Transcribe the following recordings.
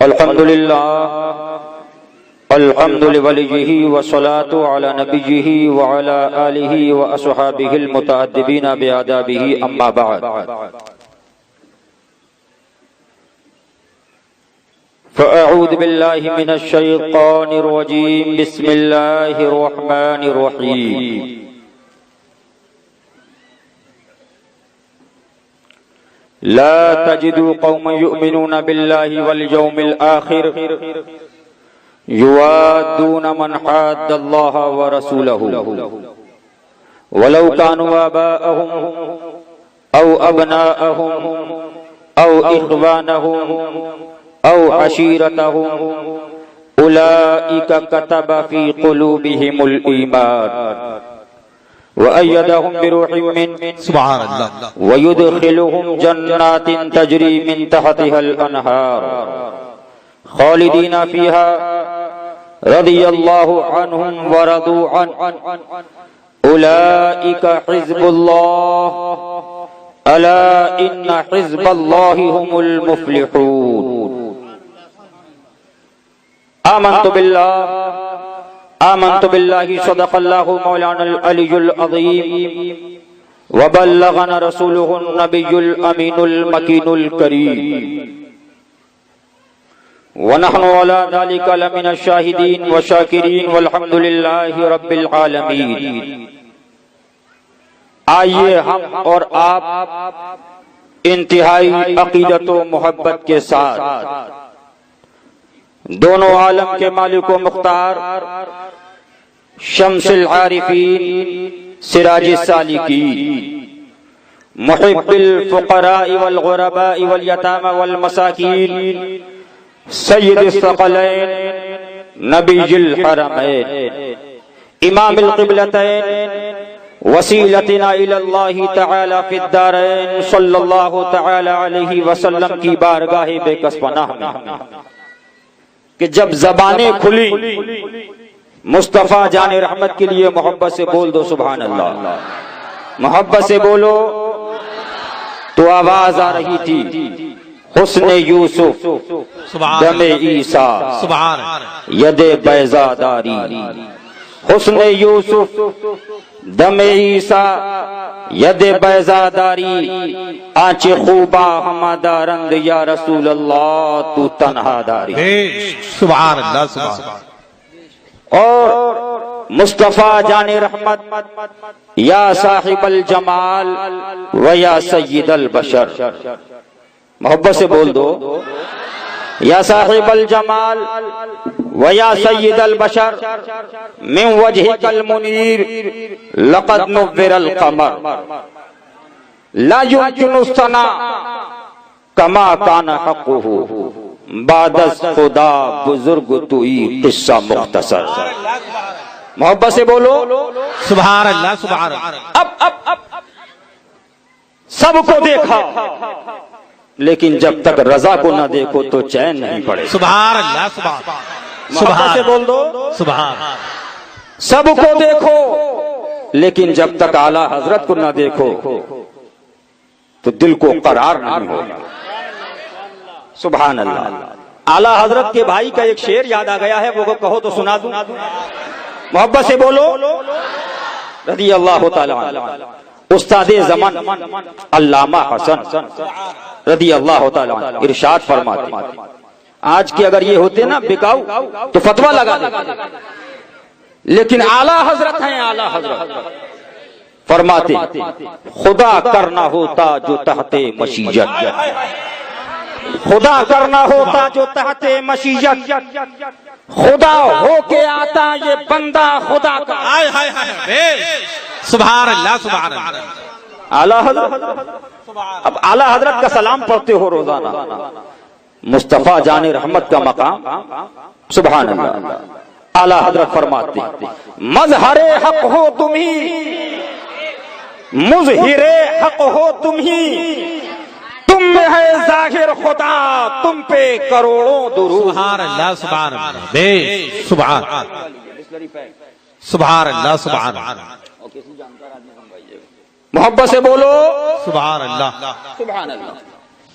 الحمد لله الحمد لوليه والصلاة على نبيه وعلى آله وأصحابه المتأدبين بآدابه أما بعد فأعوذ بالله من الشيطان الرجيم بسم الله الرحمن الرحيم لا تجد قوما يؤمنون بالله واليوم الآخر يوادون من حاد الله ورسوله ولو كانوا آباءهم أو أبناءهم أو إخوانهم أو عشيرتهم أولئك كتب في قلوبهم الإيمان وأيدهم بروح منه سبحان الله ويدخلهم جنات تجري من تحتها الأنهار خالدين فيها رضي الله عنهم ورضوا عنه أولئك حزب الله ألا إن حزب الله هم المفلحون آمنت بالله صدق الله مولانا العلي العظيم وبلغنا رسوله النبي الأمين المكين الكريم ونحن على ذلك لمن الشاهدين والشاكرين والحمد لله رب العالمين. آئیے ہم اور آپ انتہائی عقیدت و محبت کے ساتھ دونوں عالم کے مالک و مختار شمس العارفین سراج السالکین محب الفقراء والغرباء والیتامى والمساکین سید الثقلین نبی الحرمین امام القبلتین وسیلتنا الی اللہ تعالی فی الدارین صلی اللہ تعالی علیہ وسلم کی بارگاہ بے کس پناہ میں کہ جب زبانیں کھلی مصطفیٰ جان رحمت کے لیے محبت سے بول دو سبحان اللہ. محبت سے بولو تو آواز آ رہی تھی حسن یوسف دم عیسیٰ ید بیضا داری. حسن یوسف دم عیسیٰ ید بیضا داری آنچ خوبا ہمادہ رنگ یا رسول اللہ تو تنہا داری. سبحان اللہ سبحان اللہ. اور مصطفیٰ جان رحمت یا صاحب الجمال و یا سید البشر. محبت سے بول دو یا صاحب الجمال و یا سید البشر من وجهك المنیر لقد نور القمر لا يمكن الثناء كما كان حقه بعد از خدا بزرگ توئی قصہ مختصر. محبت سے بولو سبحان اللہ سبحان اللہ. اب سب کو دیکھا لیکن جب تک رضا کو نہ دیکھو تو چین نہیں پڑے. سبحان اللہ سبحان اللہ. محبت سے بول دو سبحان. سب کو دیکھو لیکن جب تک اعلیٰ حضرت کو نہ دیکھو تو دل کو قرار نہیں ہو. سبحان اللہ. اعلیٰ حضرت کے بھائی کا ایک شعر یاد آ گیا ہے, وہ کہو تو سنا دوں. محبت سے بولو رضی اللہ تعالی عنہ. استاد زمان علامہ حسن رضی اللہ تعالی عنہ ارشاد فرماتے ہیں, آج کے اگر یہ ہوتے نا بکاؤ تو فتویٰ لگا دیتے, لیکن اعلیٰ حضرت ہیں. اعلیٰ حضرت فرماتے خدا کرنا ہوتا جو تحت مشیت, خدا کرنا ہوتا جو تحت مشیت, خدا ہو کے آتا یہ بندہ خدا کا. سبحان اللہ سبحان اللہ. اعلیٰ حضرت. اب اعلیٰ حضرت کا سلام پڑھتے ہو روزانہ, مصطفیٰ جان رحمت کا مقام. سبحان اللہ. اعلیٰ حضرت فرماتے مظہر حق ہو تم ہی, مظہر حق ہو تم ہی, تم میں ہے ظاہر خدا, تم پہ کروڑوں درود. سبحان اللہ سبحان اللہ. بے سبحان سبحان اللہ سبحان اللہ. محبت سے بولو سبحان اللہ سبحان اللہ.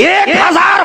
1000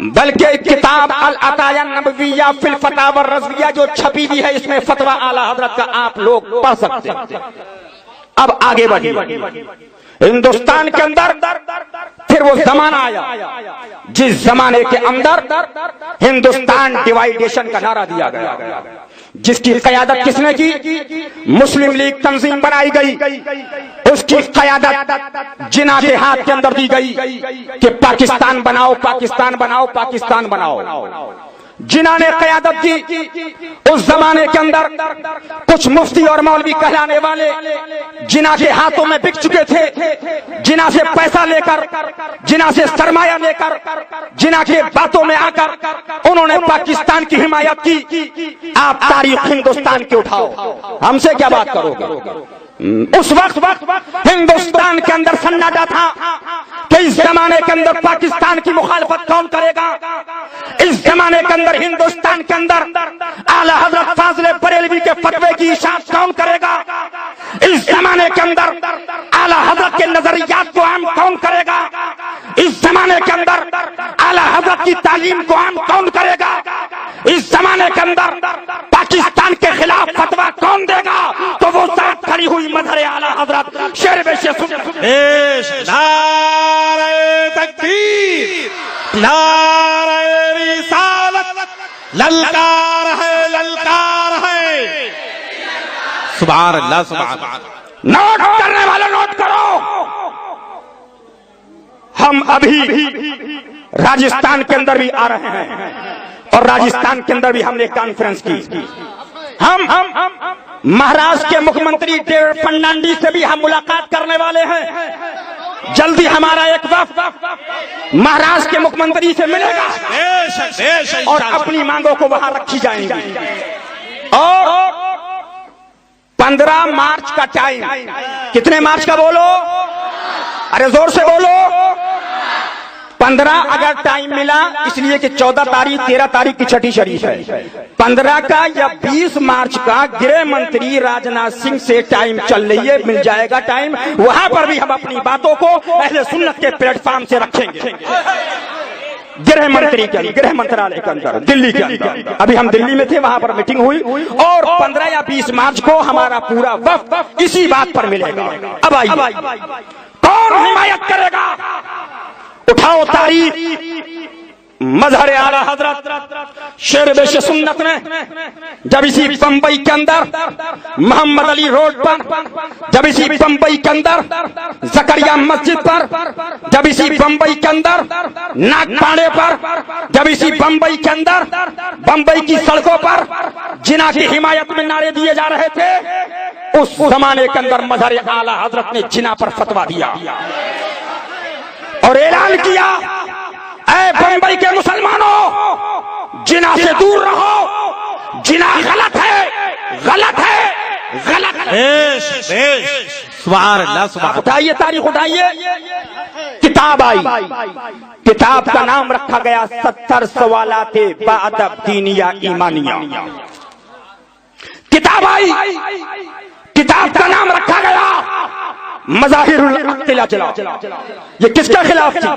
بلکہ کتاب العطایا النبویہ فی الفتاوی الرضویہ جو چھپی ہوئی ہے اس میں فتویٰ اعلیٰ حضرت کا آپ لوگ پڑھ سکتے ہیں۔ اب آگے بڑھیے، ہندوستان کے اندر پھر وہ زمانہ آیا جس زمانے کے اندر ہندوستان ڈیوائیڈیشن کا نعرہ دیا گیا، جس کی قیادت کس نے کی؟ مسلم لیگ تنظیم بنائی گئی، اس کی قیادت جناح کے ہاتھ کے اندر دی گئی کہ پاکستان بناؤ، پاکستان بناؤ، پاکستان بناؤ۔ جناح نے قیادت کی، اس زمانے کے اندر کچھ مفتی اور مولوی کہلانے والے جناح کے ہاتھوں میں بک چکے تھے، جناح سے پیسہ لے کر، جناح سے سرمایہ لے کر، جناح کے باتوں میں آ کر انہوں نے پاکستان کی حمایت کی۔ آپ تاریخ ہندوستان کی اٹھاؤ، ہم سے کیا بات کرو گے؟ اس وقت ہندوستان کے اندر سناٹا تھا کہ اس زمانے کے اندر پاکستان کی مخالفت کون کرے گا، اس زمانے کے اندر ہندوستان کے اندر اعلیٰ حضرت فاضل بریلوی کے فتوے کی اشاعت کون کرے گا، اس زمانے کے اندر اعلیٰ حضرت کے نظریات کو عام کون کرے گا، اس زمانے کے اندر اعلیٰ حضرت کی تعلیم کو عام کون کرے گا، اس زمانے کے اندر پاکستان کے خلاف فتویٰ کون دے گا؟ تو وہ ساتھ کھڑی ہوئی مظہر اعلیٰ حضرت شیر بے نعرہ تکبیر، نعرہ رسالت، للکار ہے، للکار ہے۔ سبحان اللہ، سبحان اللہ۔ نوٹ کرنے والے نوٹ کرو، ہم ابھی راجستھان کے اندر بھی آ رہے ہیں اور راجستھان کے اندر بھی ہم نے کانفرنس کی۔ ہم مہاراشٹر کے مکھ منتری دیو فڈنویس سے بھی ہم ملاقات کرنے والے ہیں، جلدی ہمارا ایک وفد مہاراشٹر کے مکھ منتری سے ملے گا اور اپنی مانگوں کو وہاں رکھی جائیں گی۔ اور 15 مارچ کا ٹائم، کتنے مارچ کا بولو؟ ارے زور سے بولو۔ 15 اگر ٹائم ملا، اس لیے کہ 14 تاریخ 13 تاریخ کی چھٹی شریف ہے، 15 کا یا 20 مارچ کا گرہ منتری راجناتھ سنگھ سے ٹائم چل رہی ہے، مل جائے گا ٹائم، وہاں پر بھی ہم اپنی باتوں کو اہل سنت کے پلیٹ فارم سے رکھیں گے۔ گرہ منتری کے گرہ منترالیہ کے اندر، دلی کے اندر، ابھی ہم دلی میں تھے، وہاں پر میٹنگ ہوئی، اور 15 یا 20 مارچ کو ہمارا پورا وفد اسی بات پر ملے گا۔ اب آئیے، کون حمایت کرے گا؟ اٹھاؤ تاریخ، مظہر اعلیٰ حضرت شیر بیش سنت نے جب اسی بمبئی کے اندر محمد علی روڈ پر، جب اسی بمبئی کے اندر زکریا مسجد پر، جب اسی بمبئی کے اندر ناگپاڑے پر، جب اسی بمبئی کے اندر بمبئی کی سڑکوں پر جناح کی حمایت میں نعرے دیے جا رہے تھے، اس زمانے کے اندر مظہر اعلیٰ حضرت نے جناح پر فتویٰ دیا اور اعلان کیا، اے بمبئی کے مسلمانوں، جناح سے دور رہو، جناح غلط ہے، غلط ہے، غلط ہے۔ سبحان اللہ، سبحان اللہ۔ اٹھائیے تاریخ، اٹھائیے، کتاب آئی، کتاب کا نام رکھا گیا 70 سوالات بادب دینیہ ایمانیہ۔ کتاب آئی، کتاب کا نام رکھا گیا مظاہر الاختلاف۔ یہ کس کے خلاف تھی؟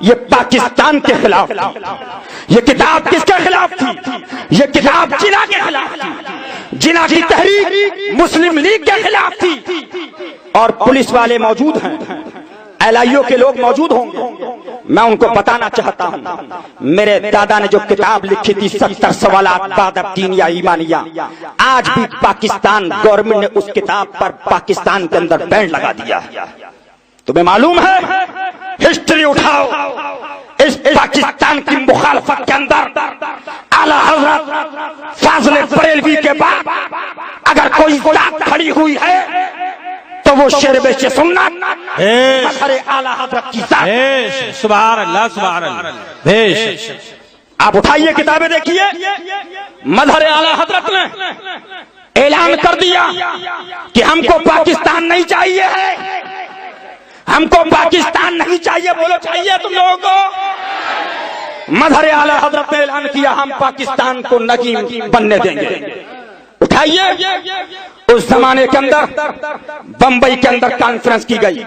یہ پاکستان کے خلاف تھی۔ یہ کتاب کس کے خلاف تھی؟ یہ کتاب جناح کے خلاف تھی، جناح کی تحریک مسلم لیگ کے خلاف تھی۔ اور پولیس والے موجود ہیں، LIO کے لوگ موجود ہوں گے، میں ان کو بتانا چاہتا ہوں، میرے دادا نے جو کتاب لکھی تھی 70 سوالات بادب دینیہ ایمانیہ، آج بھی پاکستان گورنمنٹ نے اس کتاب پر پاکستان کے اندر بین لگا دیا۔ تمہیں معلوم ہے، ہسٹری اٹھاؤ، اس پاکستان کی مخالفت کے اندر اعلیٰ حضرت فاضل بریلوی کے بعد اگر کوئی ذات کھڑی ہوئی ہے تو وہ شیر بیش سنت مظہر اعلیٰ حضرت کی ذات۔ سبحان اللہ، سبحان اللہ۔ آپ اٹھائیے کتابیں دیکھیے، مظہر اعلیٰ حضرت نے اعلان کر دیا کہ ہم کو پاکستان نہیں چاہیے ہے، ہم کو پاکستان نہیں چاہیے، بولو چاہیے تم لوگوں کو؟ مظہر اعلیٰ حضرت نے اعلان کیا ہم پاکستان کو نگین بننے دیں گے۔ اٹھائیے، اس زمانے کے اندر بمبئی کے اندر کانفرنس کی گئی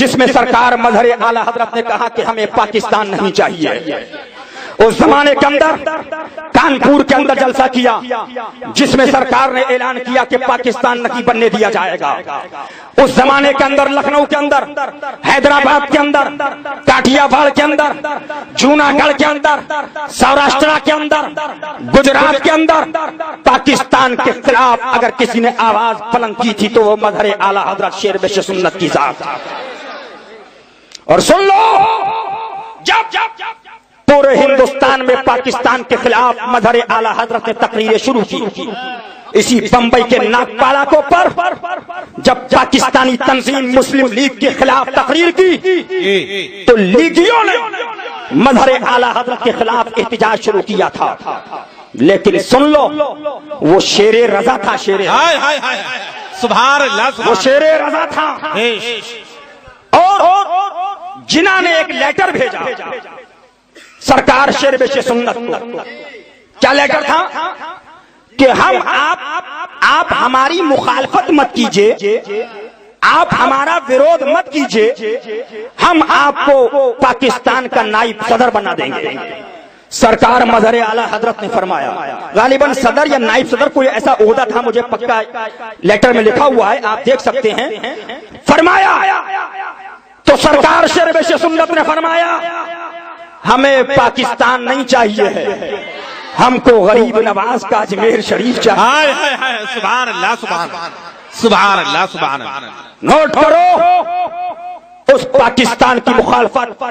جس میں سرکار مظہر اعلیٰ حضرت نے کہا کہ ہمیں پاکستان نہیں چاہیے، اس زمانے کے اندر کانپور کے اندر جلسہ کیا جس میں سرکار نے اعلان کیا کہ پاکستان نہیں بننے دیا جائے گا. اس زمانے کے اندر لکھنؤ کے اندر، حیدرآباد کے اندر، کاٹیا واڑ کے اندر، جوناگڑھ کے اندر، سوراشٹرا کے اندر، گجرات کے اندر پاکستان کے خلاف اگر کسی نے آواز بلند کی تھی تو وہ مظہر اعلی حضرت شیر بش سنت کی ذات. اور سن لو، جب پورے ہندوستان میں پاکستان کے خلاف مظہر اعلی حضرت نے تقریریں شروع کی، اسی بمبئی کے ناگپاڑا کو پر جب پاکستانی تنظیم مسلم لیگ کے خلاف تقریر کی تو لیگیوں نے مظہر اعلی حضرت کے خلاف احتجاج شروع کیا تھا. لیکن سن لو، وہ شیر رضا تھا. سبحان اللہ، وہ شیر رضا تھا. اور جنہوں نے ایک لیٹر بھیجا سرکار شیر بش سنت کو. کیا لیٹر تھا؟ کہ آپ ہماری مخالفت مت کیجئے، آپ ہمارا ویرود مت کیجئے، ہم آپ کو پاکستان کا نائب صدر بنا دیں گے. سرکار مظہر اعلی حضرت نے فرمایا، غالباً صدر یا نائب صدر کوئی ایسا عہدہ تھا، مجھے پکا لیٹر میں لکھا ہوا ہے، آپ دیکھ سکتے ہیں. فرمایا تو سرکار شیر بش سنت نے فرمایا ہمیں پاکستان نہیں چاہیے ہے، ہم کو غریب نواز کا اجمیر شریف چاہیے. سبحان اللہ، سبحان اللہ، سبحان اللہ، سبحان اللہ. نوٹ کرو، اس پاکستان کی مخالفت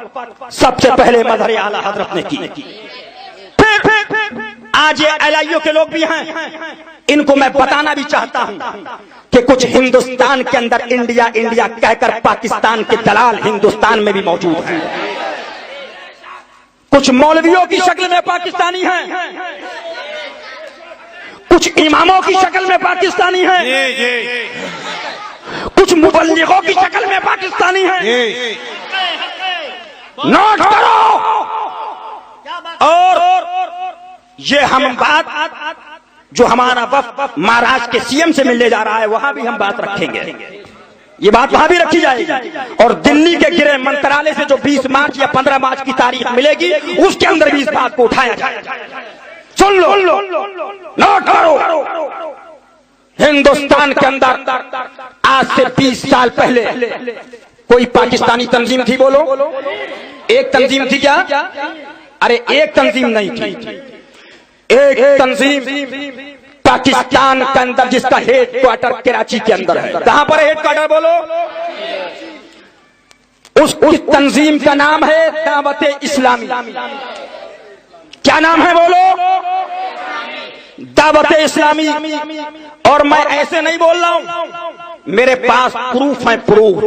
سب سے پہلے مظہر اعلی حضرت نے کی. پھر آج یہ ایل آئی او کے لوگ بھی ہیں، ان کو میں بتانا بھی چاہتا ہوں کہ کچھ ہندوستان کے اندر انڈیا انڈیا کہہ کر پاکستان کے دلال ہندوستان میں بھی موجود ہیں. کچھ مولویوں کی شکل میں پاکستانی ہیں، کچھ اماموں کی شکل میں پاکستانی ہیں، کچھ مبلغوں کی شکل میں پاکستانی ہیں. نوٹ کرو. اور یہ ہم بات جو ہمارا وفد مہاراشٹر کے سی ایم سے ملنے جا رہا ہے وہاں بھی ہم بات رکھیں گے، یہ بات وہاں بھی رکھی جائے گی. اور دلی کے گرہ منترالے سے جو 20 مارچ یا 15 مارچ کی تاریخ ملے گی اس کے اندر بھی اس بات کو اٹھایا جائے گا. سن لو، نوٹ کرو. ہندوستان کے اندر آج سے 20 سال پہلے کوئی پاکستانی تنظیم تھی؟ بولو، ایک تنظیم تھی کیا؟ ارے ایک تنظیم نہیں تھی. ایک تنظیم پاکستان کے اندر جس کا ہیڈ کوارٹر کراچی کے اندر ہے. کہاں پر ہیڈ کوارٹر؟ بولو. اس تنظیم کا نام ہے دعوت اسلامی. کیا نام ہے؟ بولو. دعوت اسلامی. اور میں ایسے نہیں بول رہا ہوں، میرے پاس پروف ہے، پروف.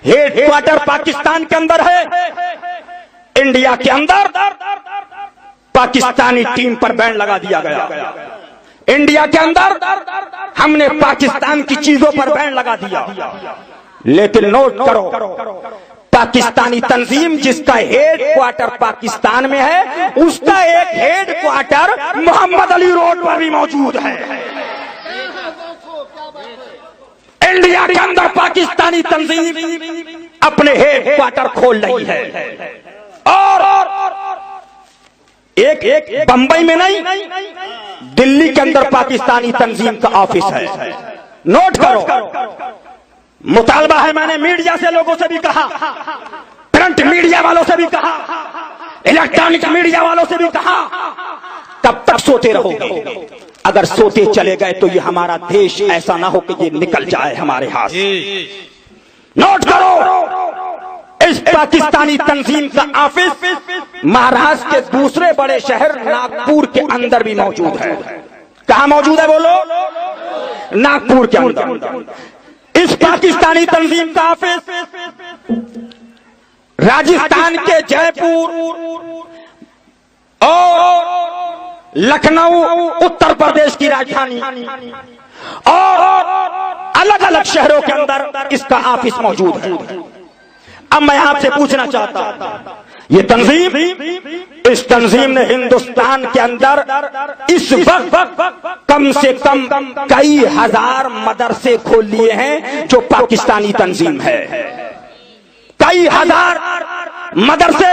ہیڈ کوارٹر پاکستان کے اندر ہے. انڈیا کے اندر پاکستانی ٹیم پر بین لگا دیا گیا. انڈیا کے اندر ہم نے پاکستان کی چیزوں پر بین لگا دیا. لیکن نوٹ کرو، پاکستانی تنظیم جس کا ہیڈ کوارٹر پاکستان میں ہے اس کا ایک ہیڈ کوارٹر محمد علی روڈ پر بھی موجود ہے. انڈیا کے اندر پاکستانی تنظیم اپنے ہیڈ کوارٹر کھول رہی ہے. اور ایک بمبئی میں نہیں، دلی کے اندر پاکستانی تنظیم کا آفس ہے. نوٹ کرو. مطالبہ ہے، میں نے میڈیا سے لوگوں سے بھی کہا، پرنٹ میڈیا والوں سے بھی کہا، الیکٹرانک میڈیا والوں سے بھی کہا، کب تک سوتے رہو گے؟ اگر سوتے چلے گئے تو یہ ہمارا دیش ایسا نہ ہو کہ یہ نکل جائے ہمارے ہاتھ سے. نوٹ کرو، اس پاکستانی تنظیم کا آفس مہاراشٹر کے دوسرے بڑے شہر ناگپور کے اندر بھی موجود ہے. کہاں موجود ہے؟ بولو. ناگپور کے اندر. اس پاکستانی تنظیم کا آفس راجستھان کے جے پور اور لکھنؤ اتر پردیش کی راجدھانی اور الگ الگ شہروں کے اندر اس کا آفس موجود ہے. اب میں آپ سے پوچھنا چاہتا ہوں، یہ تنظیم، اس تنظیم نے ہندوستان کے اندر اس وقت کم سے کم کئی ہزار مدرسے کھول لیے ہیں جو پاکستانی تنظیم ہے. کئی ہزار مدرسے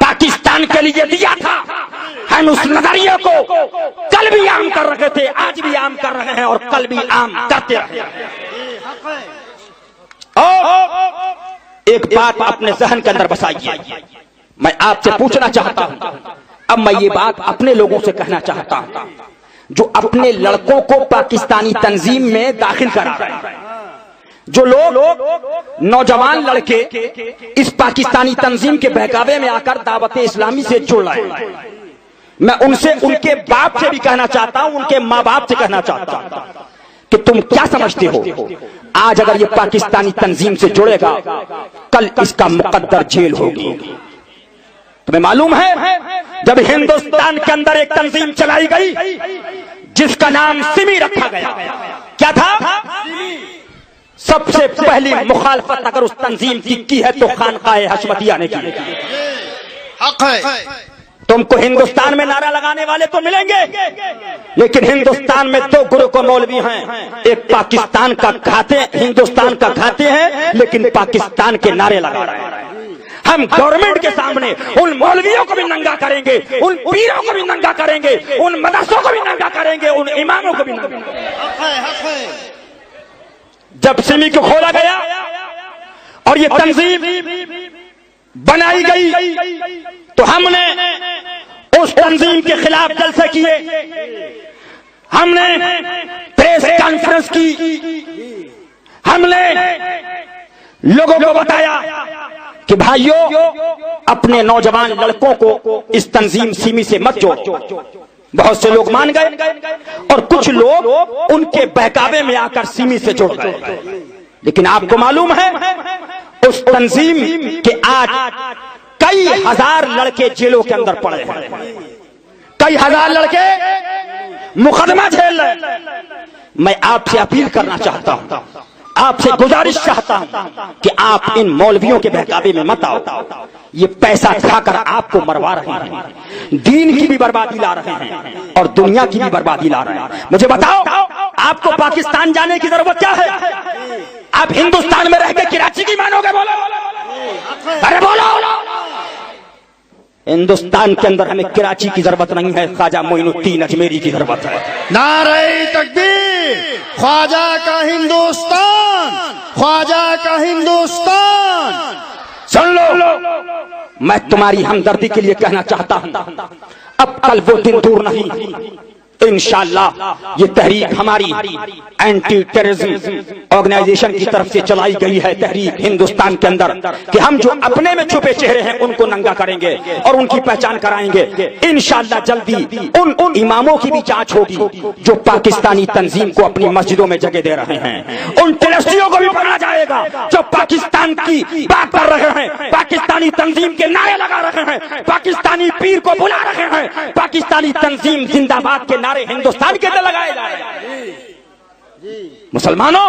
پاکستان کے لیے دیا تھا، ہم اس نظریے کو کل بھی عام کر رہے تھے، آج بھی عام کر رہے ہیں اور کل بھی عام کرتے رہے ہیں۔ اور ایک بات اپنے ذہن کے اندر بسائیے، میں آپ سے پوچھنا چاہتا ہوں، اب میں یہ بات اپنے لوگوں سے کہنا چاہتا ہوں جو اپنے لڑکوں کو پاکستانی تنظیم میں داخل کرا رہے ہیں، جو لوگ نوجوان لڑکے اس پاکستانی تنظیم کے بہکاوے میں آ کر دعوت اسلامی سے جڑ رہے ہیں، میں ان سے، ان کے باپ سے بھی کہنا چاہتا ہوں، ان کے ماں باپ سے کہنا چاہتا ہوں کہ تم کیا سمجھتے ہو، آج اگر یہ پاکستانی تنظیم سے جڑے گا کل اس کا مقدر جیل ہوگی۔ تمہیں معلوم ہے جب ہندوستان کے اندر ایک تنظیم چلائی گئی جس کا نام سمی رکھا گیا، کیا تھا؟ سب سے پہلی مخالفت اگر اس تنظیم کی ہے تو خانقاہ حشمتیہ نے کی۔ حق ہے۔ تم کو ہندوستان میں نعرہ لگانے والے تو ملیں گے، لیکن ہندوستان میں دو گروہ کو مولوی ہیں، ایک پاکستان کا کھاتے، ہندوستان کا کھاتے ہیں لیکن پاکستان کے نعرے لگا رہے ہیں۔ ہم گورنمنٹ کے سامنے ان مولویوں کو بھی ننگا کریں گے، ان پیروں کو بھی ننگا کریں گے، ان مدرسوں کو بھی ننگا کریں گے، ان اماموں کو بھی ننگا کریں گے۔ حق ہے۔ جب سمی کو کھولا گیا اور یہ تنظیم بنائی گئی تو ہم نے اس تنظیم کے خلاف جلسے کیے، ہم نے پریس کانفرنس کی، ہم نے لوگوں کو بتایا کہ بھائیوں اپنے نوجوان لڑکوں کو اس تنظیم سیمی سے مت جوڑو۔ بہت سے لوگ مان گئے اور کچھ لوگ ان کے بہکاوے میں آ کر سیمی سے جڑ گئے، لیکن آپ کو معلوم ہے اس تنظیم کے آج کئی ہزار لڑکے جیلوں کے اندر پڑے ہیں، کئی ہزار لڑکے مقدمہ جھیل رہے ہیں۔ میں آپ سے اپیل کرنا چاہتا ہوں، آپ سے گزارش چاہتا ہوں کہ آپ ان مولویوں کے بہکاوے میں مت آؤ، یہ پیسہ کھا کر آپ کو مروا رہے ہیں، دین کی بھی بربادی لا رہے ہیں اور دنیا کی بھی بربادی لا رہے ہیں۔ مجھے بتاؤ آپ کو پاکستان جانے کی ضرورت کیا ہے؟ آپ ہندوستان میں رہ کے کراچی کی مانو گے؟ بولو، ارے بولو۔ ہندوستان کے اندر ہمیں کراچی کی ضرورت نہیں ہے، خواجہ معین الدین اجمیری کی ضرورت ہے۔ نعرہ تکبیر، خواجہ کا ہندوستان، خواجہ کا ہندوستان۔ سن لو، میں تمہاری ہمدردی کے لیے کہنا چاہتا ہوں، اب کل وہ دن دور نہیں، انشاءاللہ یہ تحریک ہماری اینٹی ٹیررزم آرگنائزیشن کی طرف سے چلائی گئی ہے، تحریک ہندوستان کے اندر، کہ ہم جو اپنے میں چھپے چہرے ہیں ان کو ننگا کریں گے اور ان کی پہچان کرائیں گے۔ انشاءاللہ جلدی ان اماموں کی بھی جانچ ہوگی جو پاکستانی تنظیم کو اپنی مسجدوں میں جگہ دے رہے ہیں، ان ٹیررسٹوں کو بھی پکڑا جائے گا جو پاکستان کی بات کر رہے ہیں، پاکستانی تنظیم کے نعرے لگا رہے ہیں، پاکستانی پیر کو بلا رہے ہیں، پاکستانی تنظیم زندہ باد کے نعرے ہندوستان کے اندر لگائے جا رہے ہیں۔ مسلمانوں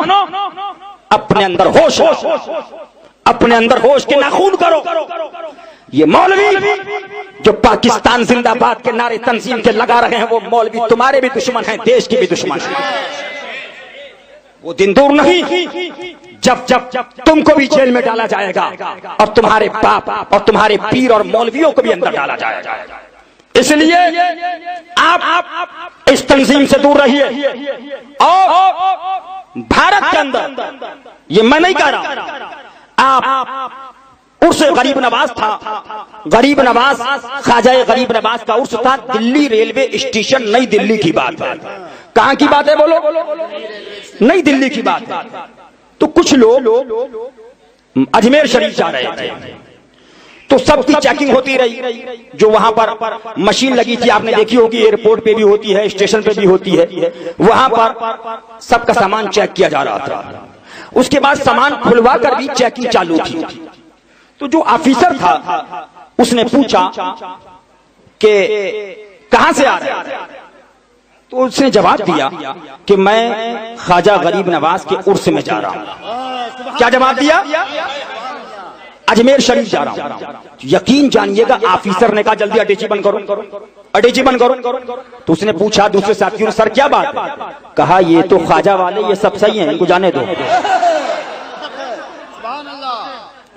اپنے اندر ہوش، اپنے اندر ہوش کے ناخون کرو۔ یہ مولوی جو پاکستان زندہ باد کے نعرے تنظیم کے لگا رہے ہیں وہ مولوی تمہارے بھی دشمن ہیں، دیش کے بھی دشمن ہیں۔ وہ دن دور نہیں جب تم کو بھی جیل میں ڈالا جائے گا اور تمہارے باپ اور تمہارے پیر اور مولویوں کو بھی اندر ڈالا جائے گا۔ اس لیے آپ اس تنظیم سے دور رہیے، اور بھارت کے اندر یہ میں نہیں کہہ رہا، آپ عرس غریب نواز تھا، غریب نواز، خواجہ غریب نواز کا عرس تھا دلی ریلوے اسٹیشن، نئی دلی کی بات ہے۔ کہاں کی بات ہے بولو؟ نئی دلی کی بات ہے۔ تو کچھ لوگ اجمیر شریف جا رہے تھے تو سب کی چیکنگ ہوتی رہی، جو وہاں پر مشین لگی تھی آپ نے دیکھی ہوگی، ایئرپورٹ پہ بھی ہوتی ہے، اسٹیشن پہ بھی ہوتی ہے، وہاں پر سب کا سامان چیک کیا جا رہا تھا۔ اس کے بعد سامان کھلوا کر بھی چیکنگ چالو تھی۔ تو جو آفیسر تھا اس نے پوچھا کہ کہاں سے آ رہے ہیں؟ تو اس نے جواب دیا کہ میں خواجہ غریب نواز کے عرس میں جا رہا ہوں۔ کیا جواب دیا؟ اجمیر شریف جا رہا ہوں۔ یقین جانیے گا آفیسر نے کہا جلدی اٹیچی بند کرو، اٹیچی بند کرو۔ تو اس نے پوچھا دوسرے ساتھیوں نے، سر کیا بات ہے؟ کہا یہ تو خواجہ والے یہ سب صحیح ہیں، ان کو جانے دو۔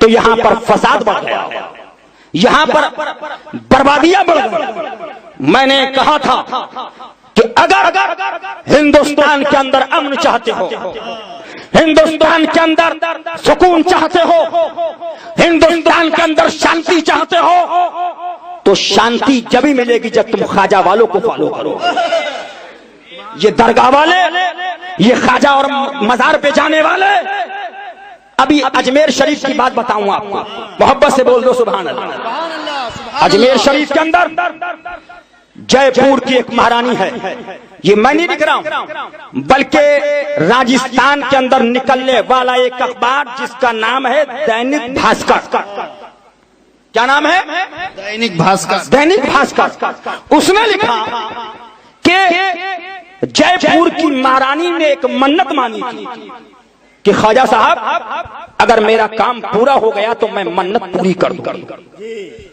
تو یہاں پر فساد بڑھ گیا، یہاں پر بربادیاں بڑھ گئی۔ میں نے کہا تھا کہ اگر ہندوستان کے اندر امن چاہتے ہو، ہندوستان کے اندر سکون چاہتے ہو، ہندوستان کے اندر شانتی چاہتے ہو، تو شانتی جبھی ملے گی جب تم خواجہ والوں کو فالو کرو۔ یہ درگاہ والے، یہ خواجہ اور مزار پہ جانے والے، ابھی اجمیر شریف کی بات بتاؤں آپ کو، محبت سے بول دو سبحان اللہ۔ اجمیر شریف کے اندر جے پور کی ایک مہارانی ہے، یہ میں نہیں لکھ رہا ہوں، بلکہ راجستھان کے اندر نکلنے والا ایک اخبار جس کا نام ہے دینک بھاسکر۔ کیا نام ہے؟ دینک بھاسکر۔ دینک بھاسکر۔ اس نے لکھا کہ جے پور کی مہارانی نے ایک منت مانی تھی کہ خواجہ صاحب اگر میرا کام پورا ہو گیا تو میں منت پوری کر دوں۔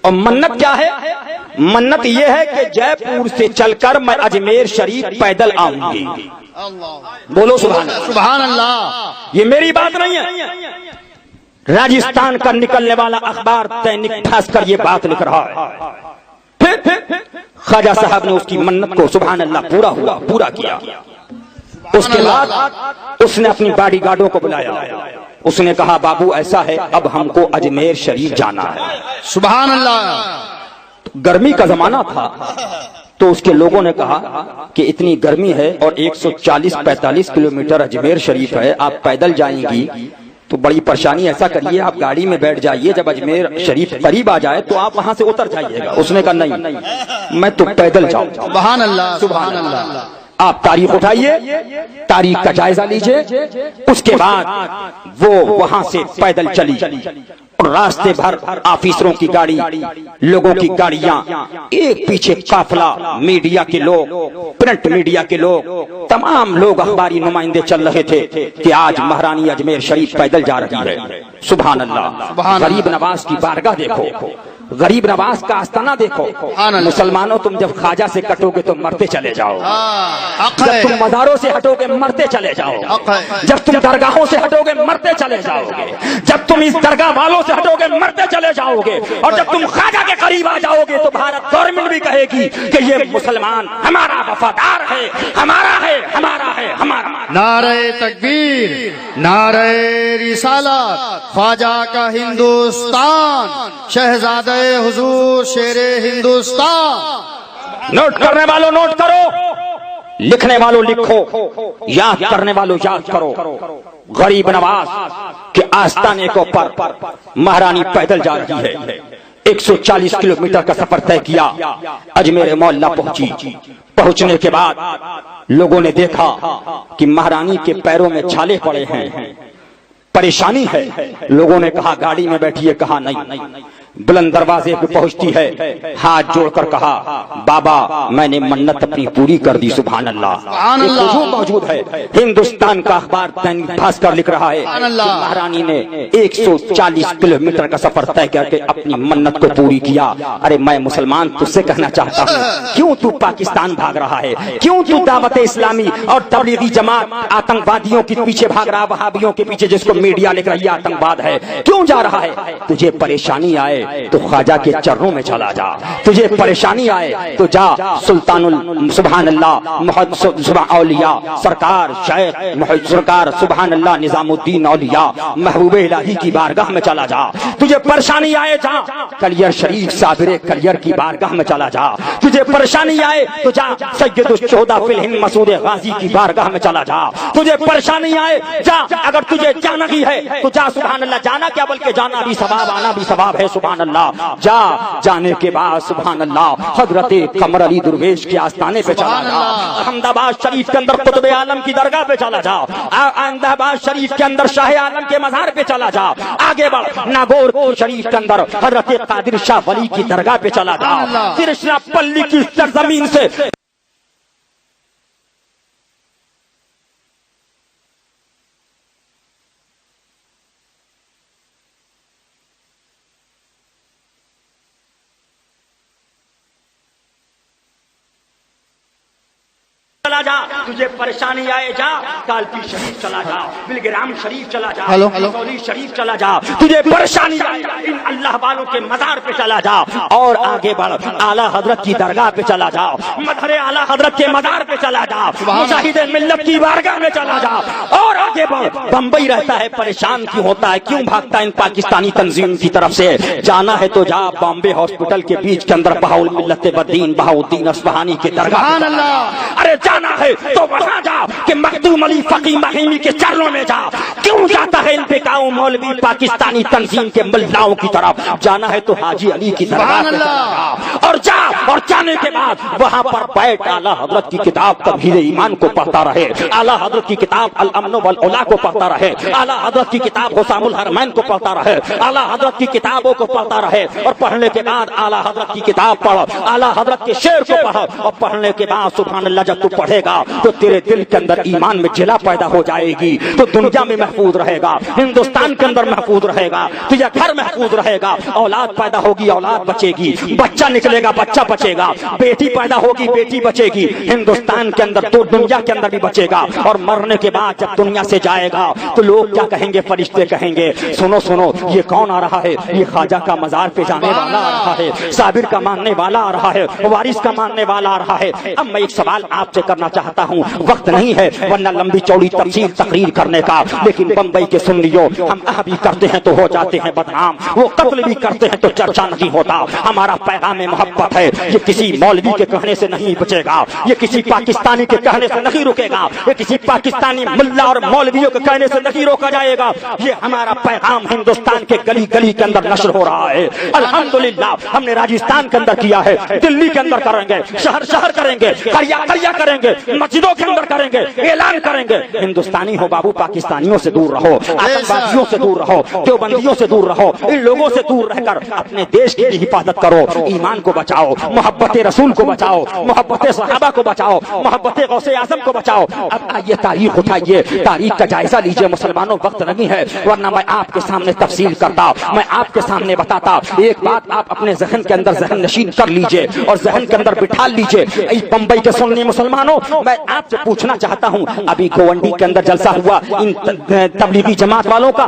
اور منت کیا ہے؟ منت یہ ہے کہ جے پور سے چل کر میں اجمیر شریف پیدل آؤں گی۔ بولو سبحان اللہ۔ سبحان اللہ۔ یہ میری بات نہیں ہے، راجستھان کا نکلنے والا اخبار دینک بھاسکر یہ بات لکھ رہا ہے۔ پھر خواجہ صاحب نے اس کی منت کو سبحان اللہ پورا ہوا، پورا کیا۔ اس کے بعد اس نے اپنی باڈی گارڈوں کو بلایا، اس نے کہا بابو ایسا ہے اب ہم کو اجمیر شریف جانا ہے۔ سبحان اللہ۔ گرمی کا زمانہ تھا تو اس کے لوگوں نے کہا کہ اتنی گرمی ہے اور 140-45 کلومیٹر اجمیر شریف ہے، آپ پیدل جائیں گی تو بڑی پریشانی، ایسا کریے آپ گاڑی میں بیٹھ جائیے، جب اجمیر شریف قریب آ جائے تو آپ وہاں سے اتر جائیے گا۔ اس نے کہا نہیں میں تو پیدل جاؤں۔ سبحان اللہ۔ سبحان اللہ۔ آپ تاریخ اٹھائیے، تاریخ کا جائزہ لیجئے۔ اس کے بعد وہ وہاں سے پیدل چلی اور راستے بھر آفیسروں کی گاڑی، لوگوں کی گاڑیاں، ایک پیچھے قافلہ، میڈیا کے لوگ، پرنٹ میڈیا کے لوگ، تمام لوگ اخباری نمائندے چل رہے تھے کہ آج مہارانی اجمیر شریف پیدل جا رہی ہے۔ سبحان اللہ۔ غریب نواز کی بارگاہ دیکھو، غریب نواز کا آستانہ دیکھو۔ مسلمانوں تم جب خواجہ سے کٹو گے تو مرتے چلے جاؤ، جب تم مزاروں سے ہٹو گے مرتے چلے جاؤ، جب تم درگاہوں سے ہٹو گے مرتے چلے جاؤ گے، جب تم اس درگاہ والوں سے ہٹو گے مرتے چلے جاؤ گے، اور جب تم خواجہ کے قریب آ جاؤ گے تو بھارت گورنمنٹ بھی کہے گی کہ یہ مسلمان ہمارا وفادار ہے، ہمارا ہے، ہمارا ہے، ہمارا۔ نعرہ تکبیر، نعرہ رسالت، خواجہ کا ہندوستان، شہزادہ حضور شیر ہندوستان۔ نوٹ کرنے والوں نوٹ کرو، لکھنے والوں لکھو، یاد کرنے والوں یاد کرو۔ غریب نواز کے آستانے کے اوپر مہارانی پیدل جا رہی ہے، 140 کلومیٹر کا سفر طے کیا، اجمیر معلیٰ پہنچی۔ پہنچنے کے بعد لوگوں نے دیکھا کہ مہارانی کے پیروں میں چھالے پڑے ہیں، پریشانی ہے۔ لوگوں نے کہا گاڑی میں بیٹھیے، کہا نہیں۔ بلند دروازے پہ پہنچتی ہے، ہاتھ جوڑ کر کہا بابا میں نے منت اپنی پوری کر دی۔ سبحان اللہ۔ ایک وجود موجود ہے، ہندوستان کا اخبار دینک بھاسکر لکھ رہا ہے کہ مہارانی نے 140 کلومیٹر کا سفر طے کر کے اپنی منت کو پوری کیا۔ ارے میں مسلمان تجھ سے کہنا چاہتا ہوں، کیوں تو پاکستان بھاگ رہا ہے؟ کیوں تو دعوت اسلامی اور تبلیغی جماعت آتنکوادیوں کے پیچھے بھاگ رہا، وہابیوں کے پیچھے جس کو میڈیا لکھ رہی ہے آتنکواد ہے، کیوں جا رہا ہے؟ تجھے پریشانی آئے تو خواجہ کے چرنوں میں چلا جا، تجھے پریشانی آئے تو جا سلطان سبحان اللہ محمد اولیاء سرکار شیخ محمد سرکار سبحان اللہ نظام الدین اولیاء محبوب الہی کی بارگاہ میں چلا جا۔ تجھے پریشانی آئے جا کلیر شریف صابر کلیر کی بارگاہ میں چلا جا۔ تجھے پریشانی آئے تو جا سید الشہداء فی الہند مسعود غازی کی بارگاہ میں چلا جا۔ تجھے پریشانی آئے جا، اگر تجھے جانا ہی ہے تو جا سبحان اللہ، جانا کیا بلکہ جانا بھی ثواب، آنا بھی ثواب ہے۔ سبحان اللہ جا، جانے کے بعد سبحان اللہ حضرت قمر علی درویش کے آستانے پہ چلا جا، احمد آباد شریف کے اندر قطب عالم کی درگاہ پہ چلا جا، احمد آباد شریف کے اندر شاہ عالم کے مزار پہ چلا جا، آگے بڑھ ناگور شریف کے اندر حضرت قادر شاہ ولی کی درگاہ پہ چلا جا، پھر پلی کی سرزمین سے چلا جا، تجھے پریشانی آئے جا کالپی شریف چلا جا، بلگرام شریف چلا جا، ہلو سولی شریف چلا جا، تجھے پریشانی آئے ان اللہ والوں کے مزار پہ چلا جا، اور آگے بڑھ اعلیٰ حضرت کی درگاہ پہ چلا جا، مظہر اعلیٰ حضرت کے مزار پہ چلا جا، مجاہد ملت کی بارگاہ میں چلا جا، اور آگے بڑھ بمبئی رہتا ہے پریشان کیوں ہوتا ہے، کیوں بھاگتا ہے ان پاکستانی تنظیم کی طرف سے، جانا ہے تو جا بامبے ہاسپٹل کے بیچ کے اندر بہاؤل ملت بدین بہاؤدین اصفہانی کے درگاہ، سبحان اللہ، ارے جانا ہے تو وہاں جا کہ مخدوم علی فقی مہیمی کے چرنوں میں جا، کیوں جاتا ہے ان بکاؤ مولوی پاکستانی تنظیم کے ملاؤں کی طرف، جانا ہے تو حاجی علی کی درگاہ پہ جا، اور جا، اور جانے کے بعد وہاں پر بیٹھ اعلیٰ حضرت کی کتاب تمہید ایمان کو پڑھتا رہے، اعلیٰ حضرت کی کتاب الامن والعلا کو پڑھتا رہے، اعلیٰ حضرت کی کتاب حسام الحرمین کو پڑھتا رہے، اعلیٰ حضرت کی کتابوں کو پڑھتا رہے، اور پڑھنے کے بعد اعلیٰ حضرت کی کتاب پڑھ، اعلیٰ حضرت کے شعر کو پڑھ، اور پڑھنے کے بعد سبحان اللہ جب تو پڑھے گا تو تیرے دل کے اندر ایمان میں جلا پیدا ہو جائے گی، تو دنیا میں محفوظ رہے گا، ہندوستان کے اندر محفوظ رہے گا، تجھے گھر محفوظ رہے گا، اولاد پیدا ہوگی اولاد بچے گی، بچہ نکلے گا بچہ بچے گا، بیٹی پیدا ہوگی بیٹی بچے گی، ہندوستان کے اندر تو دنیا کے اندر بھی بچے گا، اور مرنے کے بعد جب دنیا سے جائے گا تو لوگ کیا کہیں گے، فرشتے کہیں گے سنو سنو یہ کون آ رہا ہے، یہ خواجہ کا مزار پہ جانے والا آ رہا ہے، صابر کا ماننے والا آ رہا ہے، وارث کا ماننے والا آ رہا ہے۔ اب میں ایک سوال آپ سے کرنا چاہتا ہوں، وقت نہیں ہے ورنہ لمبی چوڑی تفصیل تقریر کرنے کا، لیکن بمبئی کے سنیوں ہم بھی کرتے ہیں تو ہو جاتے ہیں بدنام، وہ قتل بھی کرتے ہیں تو چرچا نہیں ہوتا، ہمارا پیغام محبت ہے، یہ کسی مولوی کے کہنے سے نہیں بچے گا، یہ کسی پاکستانی کے کہنے سے نہیں رکے گا، یہ کسی پاکستانی ملا اور مولویوں کے کہنے سے نہیں روکا جائے گا، یہ ہمارا پیغام ہندوستان کے گلی گلی کے اندر نشر ہو رہا ہے۔ الحمدللہ ہم نے راجستھان کے اندر کیا ہے، دلی کے اندر کریں گے، شہر شہر کریں گے، قریا قریا کریں گے، مسجدوں کے اندر کریں گے، اعلان کریں گے ہندوستانی ہو بابو پاکستانیوں سے دور رہو، آتنکوادیوں سے دور رہو، دیوبندیوں سے دور رہو، ان لوگوں سے دور رہ کر اپنے دیش کی حفاظت کرو، ایمان کو بچاؤ، محبت رسول کو بچاؤ، محبت صحابہ کو بچاؤ، محبت غوث اعظم کو بچاؤ۔ اب آئیے تاریخ اٹھائیے، تاریخ کا جائزہ لیجیے مسلمانوں، وقت نہیں ہے ورنہ میں آپ کے سامنے تفصیل کرتا، میں آپ کے سامنے بتاتا، ایک بات آپ اپنے ذہن کے اندر ذہن نشین کر لیجئے اور ذہن کے اندر بٹھا لیجئے۔ بمبئی کے سنی مسلمانوں، میں آپ سے پوچھنا چاہتا ہوں، ابھی گوونڈی کے اندر جلسہ ہوا ان تبلیغی جماعت والوں کا،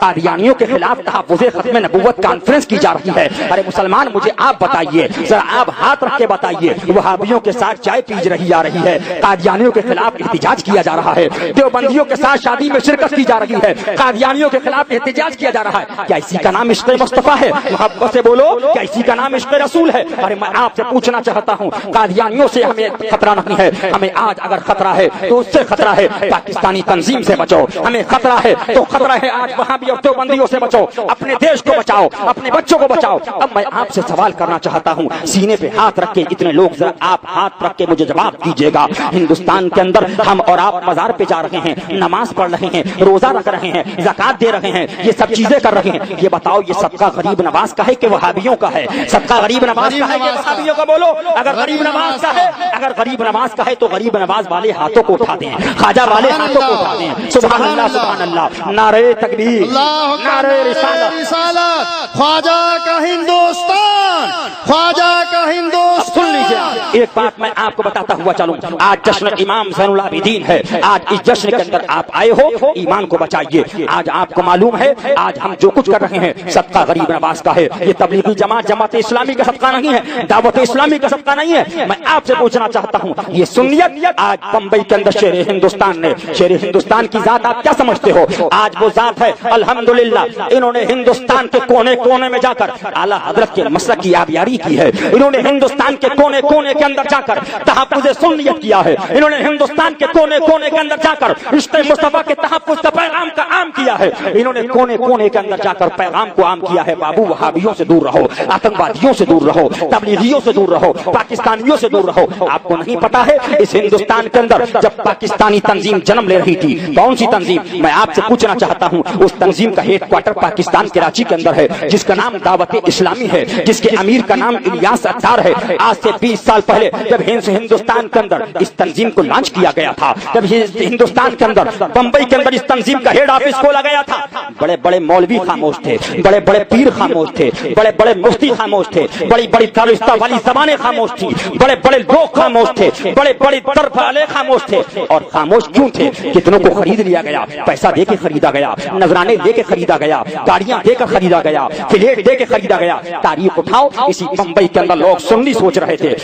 قادیانیوں کے خلاف تحفظ ختم نبوت کانفرنس کی جا رہی ہے۔ ارے مسلمان مجھے آپ بتائیے ذرا، آپ ہاتھ رکھ کے بتائیے، وہابیوں کے ساتھ چائے پیج رہی جا رہی ہے، قادیانیوں کے خلاف احتجاج کیا جا رہا ہے، دیوبندیوں کے ساتھ شادی میں شرکت کی جا رہی ہے، قادیانیوں کے خلاف احتجاج کیا جا رہا ہے۔ کیا اسی کا نام عشق مصطفیٰ ہے؟ محبت سے بولو، کیا اسی کا نام عشق رسول ہے؟ ارے میں آپ سے پوچھنا چاہتا ہوں، قادیانیوں سے ہمیں خطرہ نہیں ہے، ہمیں آج اگر خطرہ ہے تو اس سے خطرہ ہے پاکستانی تنظیم سے بچو، ہمیں خطرہ ہے تو خطرہ ہے آج وہاں بھی اور دیوبندیوں سے بچو، اپنے دیش کو بچاؤ، اپنے بچوں کو بچاؤ۔ اب میں آپ سے سوال کرنا چاہتا ہوں، سینے پہ ہاتھ رکھ کے اتنے لوگ، ذرا آپ ہاتھ رکھ کے مجھے جواب دیجیے گا، ہندوستان کے اندر ہم اور آپ مزار پہ جا رہے ہیں، نماز پڑھ رہے ہیں، روزہ رکھ رہے ہیں، زکات دے رہے ہیں، یہ سب چیزیں کر رہے ہیں، یہ بتاؤ یہ صدقہ غریب نواز کا ہے کہ وہابیوں کا ہے؟ صدقہ غریب نواز کا ہے کہ وہابیوں کا؟ بولو، اگر غریب نواز کا ہے، اگر غریب نواز کا ہے تو غریب نواز والے ہاتھوں کو اٹھا دیں، خواجہ والے ہاتھوں کو اٹھا دیں۔ سبحان اللہ سبحان اللہ، نعرہ تکبیر، نعرہ رسالت، خواجہ کا ہندوستان، خواجہ کا ہندوستان۔ سن لیجیے، ایک بات میں آپ کو بتاتا ہوا چلوں، آج جشن امام زین العابدین ہے، آج اس جشن کے اندر آپ آئے ہو، ایمان کو بچائیے۔ آج آپ کو معلوم ہے آج ہم جو کچھ کر رہے ہیں صدقہ غریب نواز کا ہے، یہ تبلیغی جماعت اسلامی کا صدقہ نہیں ہے، دعوت اسلامی کا صدقہ نہیں ہے۔ میں آپ سے پوچھنا چاہتا ہوں، یہ سنیت آج بمبئی کے اندر شیر ہندوستان نے، شیر ہندوستان کی ذات آپ کیا سمجھتے ہو؟ آج وہ ذات ہے الحمدللہ، انہوں نے ہندوستان کے کونے کونے میں جا کر اعلیٰ حضرت کے مسلک کی آبیاری کی ہے، انہوں نے ہندوستان کے کونے کونے کے اندر جا کر تحفظ سنیت کیا ہے، انہوں نے ہندوستان کے کونے کونے کے اندر جا کر عشق مصطفیٰ کے تحفظ کا پیغام کا عام کیا ہے، انہوں نے کونے کونے کے اندر جا کر پیغام کو عام کیا ہے۔ بابو وہابیوں سے دور رہو، آتنکوادیوں سے دور رہو، تبلیغیوں سے دور رہو، پاکستانیوں سے دور رہو۔ آپ کو نہیں پتا ہے اس ہندوستان کے اندر جب پاکستانی تنظیم جنم لے رہی تھی، کون سی تنظیم؟ میں آپ سے پوچھنا چاہتا ہوں، اس تنظیم کا ہیڈ کوارٹر پاکستان کراچی کے اندر ہے، جس کا نام دعوت اسلامی ہے، جس کے امیر کا نام الیاس اتار ہے۔ آج سے 20 سال پہلے جب ہندوستان کے اندر اس تنظیم کو لانچ کیا گیا تھا، جب ہندوستان کے اندر بمبئی کے اندر اس تنظیم کا ہیڈ آفس کھولا گیا تھا، بڑے بڑے مولوی خاموش تھے، بڑے بڑے پیر خاموش تھے، بڑے بڑے مفتی خاموش تھے، بڑی بڑی دارالفتہ والی زبانیں خاموش تھی، بڑے بڑے لوگ خاموش تھے، بڑے بڑے طرف والے خاموش تھے. اور خاموش کیوں تھے؟ کتنوں کو خرید لیا گیا، پیسہ دے کے خریدا گیا، نذرانے دے کے خریدا گیا، گاڑیاں دے کر خریدا گیا، فلیٹ دے کے خریدا گیا. تاریخ اٹھاؤ، اسی بمبئی کے اندر لوگ سنی سوچ رہے تھے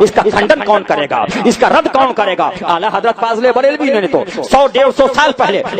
اس کا کھنڈن کون کرے گا، اس کا رد کون کرے گا. اعلیٰ حضرت فاضل بریلوی نے تو 100-150 سال پہلے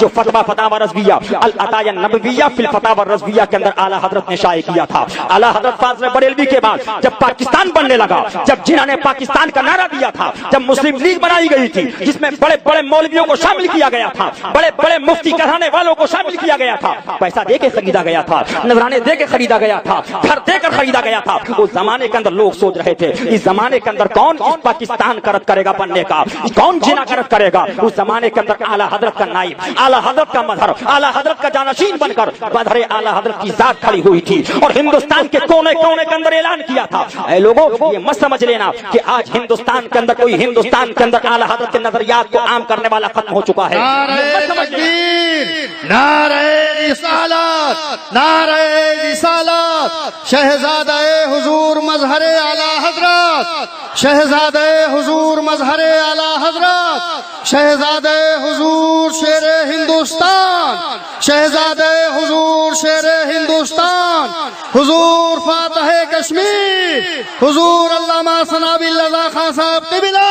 جو فتویٰ رضویہ العطایہ نبویہ فی الفتاوی الرضویہ کے اندر اعلیٰ حضرت نے شائع کیا تھا. اعلیٰ حضرت فاضل بریلوی کے بعد جب پاکستان بننے لگا، جب جنہوں نے پاکستان کا نعرہ دیا تھا، جب مسلم لیگ بنائی گئی تھی جس میں بڑے بڑے مولویوں کو شامل کیا گیا تھا، بڑے بڑے مفتی کہانے والوں کو شامل کیا گیا تھا، پیسہ دے کے خریدا گیا تھا، نذرانے دے کے خریدا گیا تھا، گھر دے کر خریدا گیا تھا. اس زمانے کے اندر لوگ سوچ رہے تھے اس زمانے کے اندر کون اس پاکستان کا رد کرے گا بننے کا، کون جنا کا رد کرے گا. اس زمانے کے اندر اعلیٰ حضرت کا نائب، اعلیٰ حضرت کا مظہر، اعلیٰ حضرت کا جانشین بن کر بدر اعلیٰ حضرت کی ذات کھڑی ہوئی تھی اور ہندوستان کے کونے کونے کے اندر اعلان کیا تھا. اے لوگوں یہ مت سمجھ لینا کہ آج ہندوستان کے اندر کوئی ہندوستان کے اندر اعلیٰ حضرت کے نظریات کو عام کرنے والا ختم ہو چکا ہے. نعرہ تکبیر، نعرہ رسالت، نعرہ رسالت. شہزادہ حضور مظہر اعلیٰ حضرت، شہزادہ حضور مظہر اعلیٰ حضرت، شہزادہ حضور شیر ہندوستان، شہزادہ حضور شیر ہندوستان، حضور فاتح کشمیر، حضور علامہ ثناء اللہ خان صاحب قبلہ.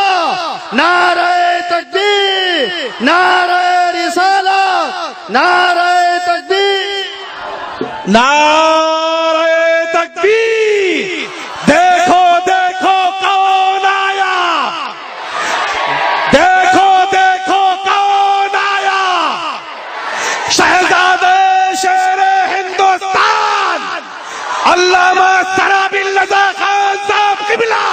نعرہ تکبیر، نعرہ رسالت، نعرہ تکبیر، نعرہ تکبیر. دیکھو دیکھو کون آیا، دیکھو دیکھو کون آیا، شہزادہ شیر ہندوستان علامہ ثناء اللہ خان صاحب قبلہ.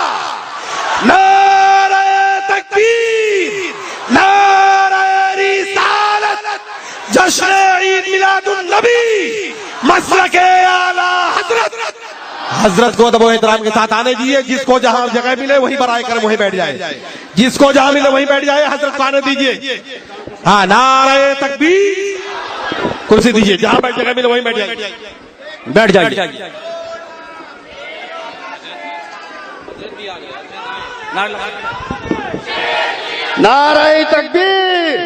نعرہ تکبیر، نعرہ رسالت، جشن عید میلاد النبی، مسلک اعلیٰ حضرت. حضرت کو ادب و احترام کے ساتھ آنے دیجیے، جس کو جہاں جگہ ملے وہیں برائے کرم وہیں بیٹھ جائے، جس کو جہاں ملے وہیں بیٹھ جائے. حضرت کو آنے دیجیے. ہاں نعرہ تکبیر، کرسی دیجیے، جہاں بیٹھ جگہ ملے وہیں بیٹھ جائے، بیٹھ جائیے. نعرہ تکبیر.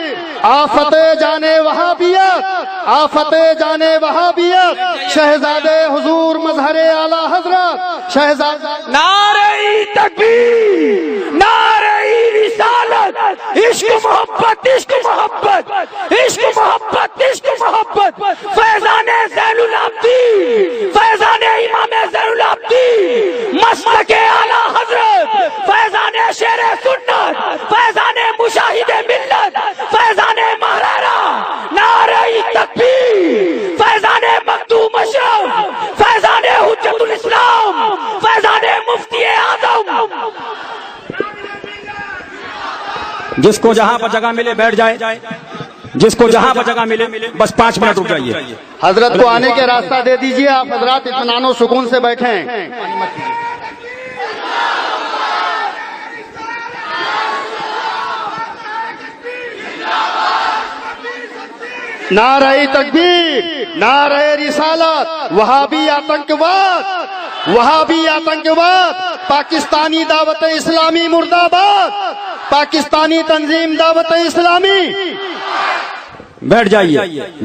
آفت جانے وہابیت، آفت جانے وہابیت. شہزادہ حضور مظہر اعلیٰ حضرت، شہزادہ. نعرہ تکبیر، نعرہ رسالت. عشق محبت، عشق محبت، عشق محبت، عشق محبت. فیضان زین العابدین، فیضان امام زین العابدین، مسلک اعلیٰ حضرت، فیضان شیر سنت، فیضان مشاہد ملت، فیضان مہرارا. نعرہ تکبیر، فیضان مخدوم اشرف، فیضان حجت الاسلام، فیضان مفتی اعظم. جس کو جہاں پر جگہ ملے بیٹھ جائے، جس کو جہاں پر جگہ ملے بس 5 منٹ رک جائیے. حضرت کو آنے کے راستہ دے دیجیے. آپ حضرات اطمینان و سکون سے بیٹھیں. نعرہ تکبیر، نعرہ رسالت. وہابی آتنکواد، وہابی آتنکواد. پاکستانی دعوت اسلامی مرد آباد، پاکستانی تنظیم دعوت اسلامی. بیٹھ جائیے.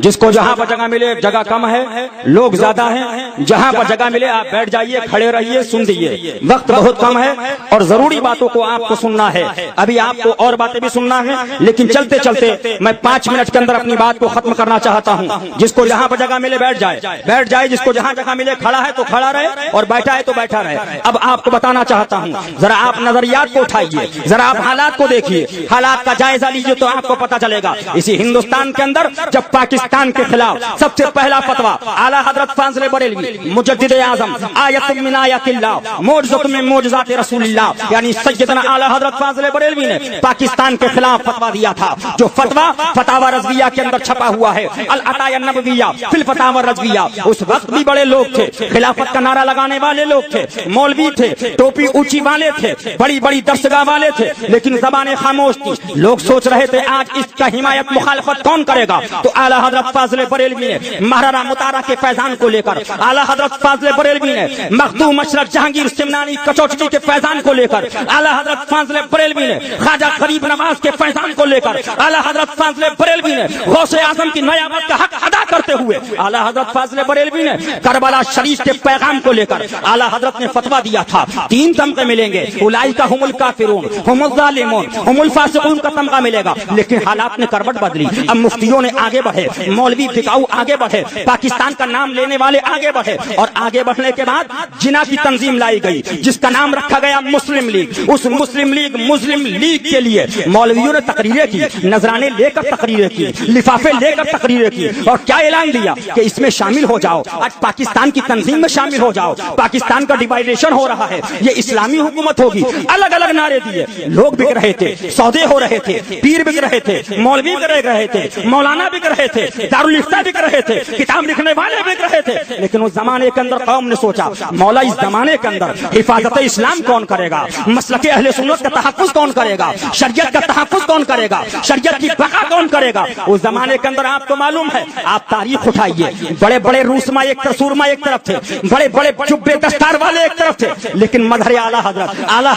جس کو جہاں پر جگہ ملے، جگہ کم ہے، لوگ زیادہ ہیں، جہاں پر جگہ ملے آپ بیٹھ جائیے، کھڑے رہیے، سن دیجیے. وقت بہت کم ہے اور ضروری باتوں کو آپ کو سننا ہے. ابھی آپ کو اور باتیں بھی سننا ہے لیکن چلتے چلتے میں 5 منٹ کے اندر اپنی بات کو ختم کرنا چاہتا ہوں. جس کو جہاں پر جگہ ملے بیٹھ جائے، بیٹھ جائے. جس کو جہاں جگہ ملے، کھڑا ہے تو کھڑا رہے اور بیٹھا ہے تو بیٹھا رہے. اب آپ کو بتانا چاہتا ہوں، ذرا آپ نظریات کو اٹھائیے، ذرا آپ حالات کو دیکھیے، حالات کا جائزہ لیجیے تو آپ کو پتا چلے گا. اسی ہندوستان کے اندر جب پاکستان کے خلاف سب سے پہلا فتویٰ اعلیٰ حضرت فاضل بریلوی مجدد اعظم آیت من آیات اللہ معجزۃ من معجزات رسول اللہ یعنی سیدنا اعلیٰ حضرت فاضل بریلوی نے پاکستان کے خلاف فتویٰ دیا تھا، جو فتویٰ فتاوی رضویہ کے اندر چھپا ہوا ہے، العطایا النبویہ فی الفتاوی الرضویہ۔ اس وقت بھی بڑے لوگ تھے، خلافت کا نعرہ لگانے والے لوگ تھے، مولوی تھے، ٹوپی اونچی والے تھے، بڑی بڑی درسگاہ والے تھے، لیکن زبانیں خاموش تھی۔ لوگ سوچ رہے تھے آج اس کا حمایت مخالفت کون کرے گا، تو اعلیٰ حضرت فاضل بریلوی نے مہرانہ مطالعہ کے فیضان کو لے کر، اعلیٰ حضرت فاضل بریلوی نے مخدوم مشرق جہانگیر سمنانی کچوچی کے فیضان کو لے کر، اعلیٰ حضرت فاضل بریلوی نے خواجہ غریب نواز کے فیضان کو لے کر، اعلیٰ حضرت فاضل بریلوی نے غوث اعظم کی نیابت کا حق ادا کرتے ہوئے، اعلیٰ حضرت فاضل بریلوی نے کربلا شریف کے پیغام کو لے کر اعلیٰ حضرت نے فتویٰ دیا تھا تین تمغے ملیں گے، اولئک هم الکافرون هم الظالمون هم الفاسقون کا تمغہ ملے گا۔ لیکن حالات نے کروٹ بدلی، اب مفتیوں نے آگے بڑھے، مولوی بکاؤ آگے بڑھے، پاکستان کا نام لینے والے آگے بڑھے، اور آگے بڑھنے کے بعد جنا کی تنظیم لائی گئی جس کا نام رکھا گیا مسلم لیگ۔ اس مسلم لیگ کے لیے مولویوں نے تقریریں کی، نذرانے لے کر تقریریں کی، لفافے لے کر تقریریں کی، اور کیا اعلان دیا کہ اس میں شامل ہو جاؤ، آج پاکستان کی تنظیم میں شامل ہو جاؤ، پاکستان کا ڈیوائیڈیشن ہو رہا ہے، یہ اسلامی حکومت ہوگی۔ الگ الگ نعرے دیے، لوگ بک رہے تھے، سودے ہو رہے تھے، پیر بک رہے تھے، مولوی بک رہے تھے، مولانا بک رہے تھے، دارالفتہ بک رہے تھے، کتاب لکھنے والے بک رہے تھے۔ لیکن اس زمانے کے اندر قوم نے سوچا مولا اس زمانے کے اندر حفاظت اسلام کون کرے گا، مسلک اہل سنت کا تحفظ کون کرے گا، شریعت کا تحفظ کون کرے گا، شریعت کی بقا کون کرے گا۔ اس زمانے کے اندر آپ کو معلوم ہے، آپ تاریخ اٹھائیے، بڑے بڑے روسما ایک طرف، سورما ایک طرف تھے، بڑے بڑے جبے دستار والے ایک طرف تھے، لیکن مظہر اعلیٰ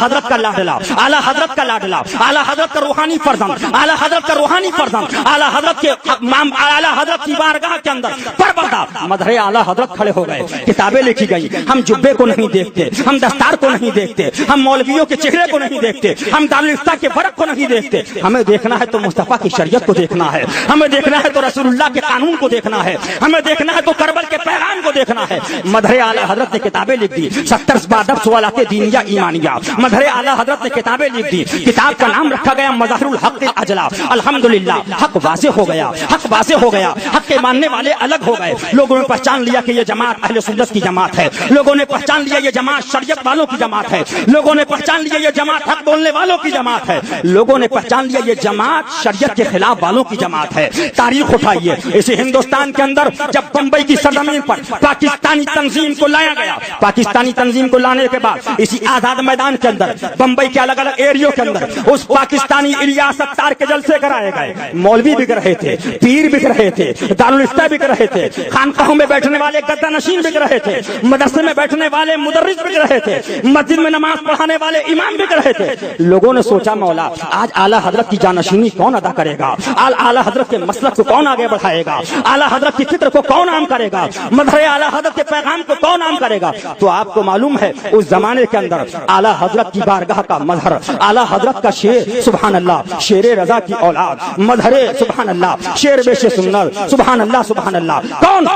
حضرت کا لاڈلا، اعلیٰ حضرت کا لاڈلا، اعلیٰ حضرت کا روحانی فرزند، اعلیٰ حضرت کا روحانی فرزند، اعلیٰ حضرت کے اعلیٰ حضرت کی بارگاہ کے اندر پروردہ مظہر اعلیٰ حضرت کھڑے ہو گئے، کتابیں لکھی گئی۔ ہم جبے کو نہیں دیکھتے، ہم دستار کو نہیں دیکھتے، ہم مولویوں کے چہرے کو نہیں دیکھتے، ہم دارالفتہ کے ورق کو نہیں دیکھتے، ہمیں دیکھنا ہے تو مصطفیٰ کی شریعت کو دیکھنا ہے، ہمیں دیکھنا ہے تو رسول اللہ کے قانون کو دیکھنا ہے، ہمیں دیکھنا ہے تو کربل کے پیغام کو دیکھنا ہے۔ مظہر اعلیٰ حضرت نے کتابیں لکھ دی، 70 بادب سوالات دینیہ ایمانیہ، مظہر اعلیٰ حضرت نے کتابیں لکھ دی، کتاب کا نام رکھا گیا مظہر الحق الاجلا۔ الحمدللہ حق واضح ہو گیا، حق واضح ہو گیا، حق کے ماننے والے الگ ہو گئے، لوگوں نے پہچان لیا کہ یہ جماعت اہل سنت کی جماعت ہے، لوگوں نے پہچان لیا یہ جماعت شریعت والوں کی جماعت ہے، لوگوں نے پہچان لیا یہ جماعت حق بولنے والوں کی جماعت ہے، لوگوں نے پہچان لیا یہ جماعت شریعت کے خلاف والوں کی جماعت ہے۔ تاریخ اٹھائیے، اسی ہندوستان کے اندر جب بمبئی کی سرزمین پر پاکستانی تنظیم کو لایا گیا، پاکستانی تنظیم کو لانے کے بعد اسی آزاد میدان کے اندر بمبئی کے الگ الگ ایریوں کے اندر اس پاکستانی الیاس اتار کے جلسے کرائے گئے، مولوی بک رہے تھے، پیر بک رہے تھے، دارالفتہ بک رہے تھے، خانقاہوں میں بیٹھنے والے گدہ نشین بک رہے تھے، مدرسے میں بیٹھنے والے مدرس بک رہے تھے، مسجد میں نماز پڑھانے والے امام بک رہے تھے۔ لوگوں نے سوچا مولا آج اعلیٰ حضرت کی جانشینی کون ادا کرے گا، اعلیٰ حضرت کے مسلک کو کون آگے بڑھائے گا، اعلیٰ حضرت کی فکر کو کون عام کرے گا، مظہر اعلیٰ حضرت کے پیغام کو کون عام کرے گا۔ تو آپ کو معلوم ہے اس زمانے کے اندر اعلیٰ حضرت کی بارگاہ کا مظہر، اعلیٰ حضرت کا شیر سبحان اللہ، شیر رضا کی اولاد، مظہر سبحان اللہ، شیر بیش سنت سبحان اللہ سبحان اللہ، کون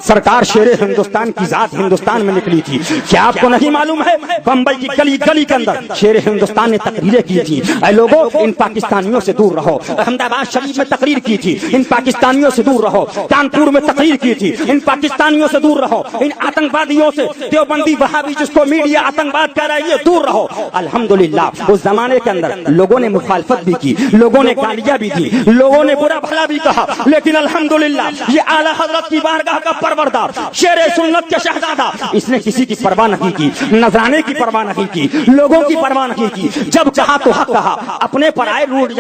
سرکار شیر ہندوستان کی ذات ہندوستان میں نکلی تھی۔ کیا آپ کو نہیں معلوم ہے بمبئی کی گلی گلی کے اندر شیر ہندوستان نے تقریریں کی تھی، اے لوگوں ان پاکستانیوں سے دور رہو، احمد آباد شریف میں تقریر کی تھی، ان پاکستانیوں سے دور رہو، کانپور میں تقریر کی تھی، ان پاکستانیوں سے دور رہو، ان آتنکوادیوں سے، دیوبندی وہابی جس کو میڈیا آتنکواد کہہ رہا ہے یہ دور رہو۔ الحمدللہ اس زمانے کے اندر لوگوں نے مخالفت بھی کی، لوگوں نے گالیاں بھی دی، لوگوں نے برا بھلا بھی کہا، لیکن الحمدللہ یہ اعلیٰ حضرت کی بارگاہ کا پروردہ شیر سنت کے شہزادہ، اس نے کسی کی پرواہ نہیں کی، نذرانے کی پرواہ نہیں کی، لوگوں کی پرواہ نہیں کی، جب چاہا تو حق کہا، اپنے پرائے روٹ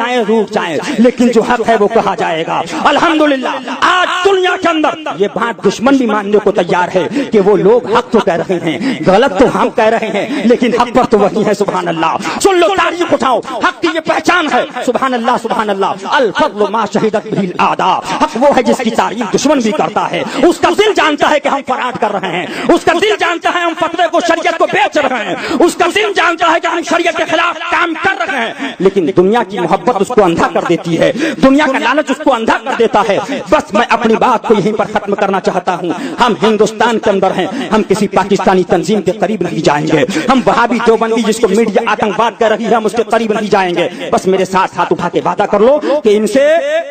جائیں لیکن جو حق ہے وہ کہا جائے گا۔ الحمدللہ آج دنیا کے اندر یہ بات دشمن بھی ماننے کو تیار ہے کہ وہ لوگ حق تو کہہ رہے ہیں، غلط تو ہم کہہ رہے ہیں، لیکن حق پر تو وہی ہے۔ سبحان اللہ، سن لو تاریخ اٹھاؤ، حق کی یہ پہچان ہے۔ سبحان اللہ سبحان اللہ، الفضل ما شہدت به الاعداء، حق وہ ہے جس کی تعریف دشمن بھی کرتا ہے، اس کا دل جانتا ہے کہ ہم فراڈ کر رہے ہیں، اس کا دل جانتا ہے ہم فتوے کو شریعت کو بیچ رہے ہیں، اس کا دل جانتا ہے کہ ہم شریعت کے خلاف کام کر رہے ہیں، لیکن دنیا کی محبت اس کو اندھا کر دیتی ہے، دنیا کا لالچ اس کو اندھا کر دیتا ہے۔ بس میں اپنی اپنی بات کو یہیں پر ختم کرنا چاہتا ہوں. ہم ہندوستان کے اندر ہیں, ہم کسی پاکستانی تنظیم کے قریب نہیں جائیں گے. ہم وہابی دیوبندی جس کو میڈیا آتنکواد کہہ رہی ہے, ہم اس کے قریب نہیں جائیں گے. بس میرے ساتھ ہاتھ اٹھا کے وعدہ کر لو کہ ان سے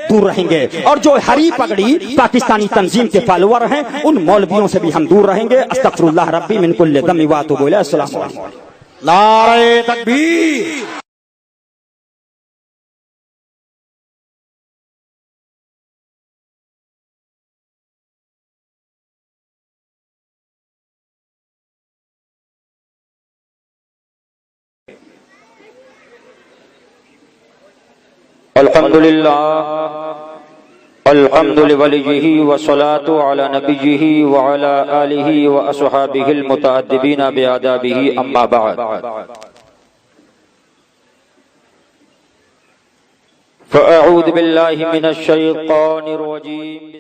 دور رہیں گے. اور جو ہری پگڑی پاکستانی تنظیم کے فالوور ہیں, ان مولویوں سے بھی ہم دور رہیں گے. استغفر اللہ ربی من کل ذنب واتوب الیہ. السلام علیکم. نعرہ تکبیر. الحمد للہ الحمد لولیہ والصلاة علی نبیہ وعلی آلہ واصحابہ المتأدبین بآدابہ. اما بعد فاعوذ باللہ من الشیطان الرجیم.